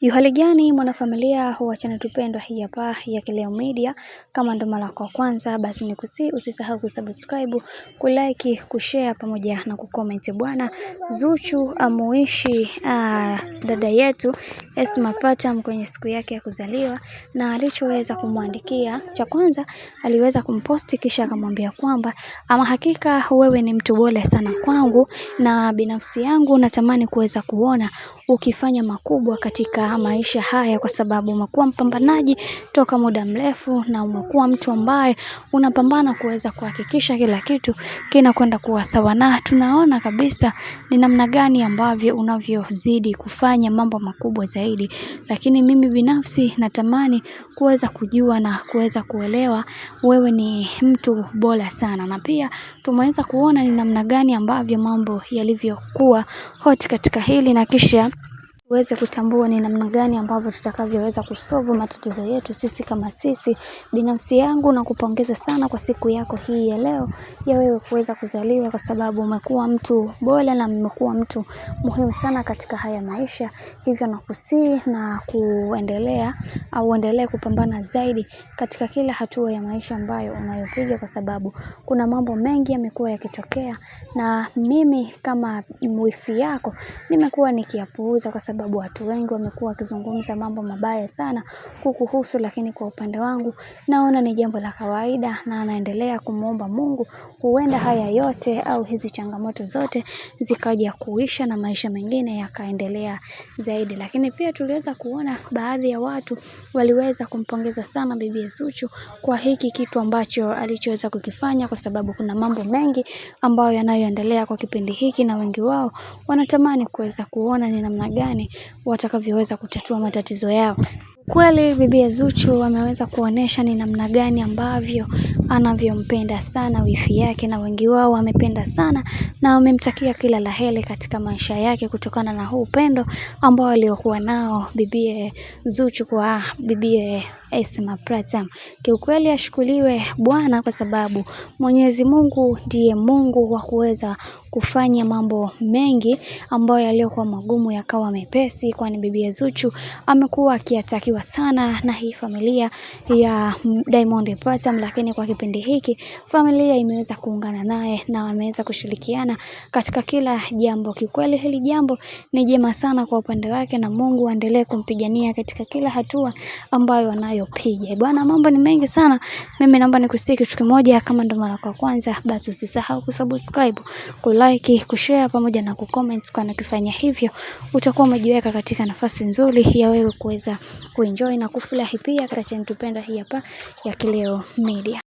Hali gani mwanafamilia wa channel tupendwa hii hapa ya Kileo Media. Kama ndo mara yako ya kwanza, basi nikusihi usisahau kusubscribe, kulike, kushare pamoja na kucomment. Bwana Zuchu amuishi dada yetu Esma Patam kwenye siku yake ya kuzaliwa, na alichoweza kumwandikia, cha kwanza aliweza kumposti kisha akamwambia kwamba ama hakika wewe ni mtu bora sana kwangu, na binafsi yangu natamani kuweza kuona ukifanya makubwa katika maisha haya, kwa sababu umekuwa mpambanaji toka muda mrefu na umekuwa mtu ambaye unapambana kuweza kuhakikisha kila kitu kinakwenda kuwa sawa, na tunaona kabisa ni namna gani ambavyo unavyozidi kufanya mambo makubwa zaidi. Lakini mimi binafsi natamani kuweza kujua na kuweza kuelewa wewe ni mtu bora sana, na pia tumeweza kuona ni namna gani ambavyo mambo yalivyokuwa hot katika hili, na kisha uweze kutambua ni namna gani ambavyo tutakavyoweza kusolve matatizo yetu sisi kama sisi. Binafsi yangu na kupongeza sana kwa siku yako hii ya leo ya wewe kuweza kuzaliwa, kwa sababu umekuwa mtu bora na umekuwa mtu muhimu sana katika haya maisha. Hivyo nakusihi na kuendelea au endelee kupambana zaidi katika kila hatua ya maisha ambayo unayopiga, kwa sababu kuna mambo mengi yamekuwa yakitokea na mimi kama wifi yako nimekuwa nikiyapuuza, kwa sababu watu wengi wamekuwa wakizungumza mambo mabaya sana kukuhusu, lakini kwa upande wangu naona ni jambo la kawaida, na naendelea kumuomba Mungu huenda haya yote au hizi changamoto zote zikaja kuisha na maisha mengine yakaendelea zaidi. Lakini pia tuliweza kuona baadhi ya watu waliweza kumpongeza sana bibi Zuchu kwa hiki kitu ambacho alichoweza kukifanya, kwa sababu kuna mambo mengi ambayo yanayoendelea kwa kipindi hiki, na wengi wao wanatamani kuweza kuona ni namna gani watakavyoweza kutatua matatizo yao. Kweli bibi Zuchu ameweza kuonesha ni namna gani ambavyo anavyompenda sana wifi yake, na wengi wao wamependa sana na wamemtakia kila laheri katika maisha yake kutokana na huu upendo ambao aliokuwa nao bibi Zuchu kwa bibi Esma Patam. Kiukweli ashukuriwe Bwana, kwa sababu Mwenyezi Mungu ndiye Mungu wa kuweza kufanya mambo mengi ambayo yaliokuwa magumu yakawa mepesi, kwani bibi Zuchu amekuwa akitakiwa sana na hii familia ya Diamond Patam. Lakini kwa kipindi hiki familia imeweza kuungana naye na wameweza kushirikiana katika kila jambo. Kikweli hili jambo ni jema sana kwa upande wake, na Mungu aendelee kumpigania katika kila hatua ambayo anayopiga. Bwana, mambo ni mengi sana. Mimi naomba nikusihi kitu kimoja, kama ndo mara kwa kwanza, basi usisahau kusubscribe, kulike, kushare pamoja na kucomment, kwa kufanya hivyo utakuwa umejiweka katika nafasi nzuri ya wewe kuweza kuenjoy na kufurahi pia katika channel tupenda hii hapa ya Kileo Media.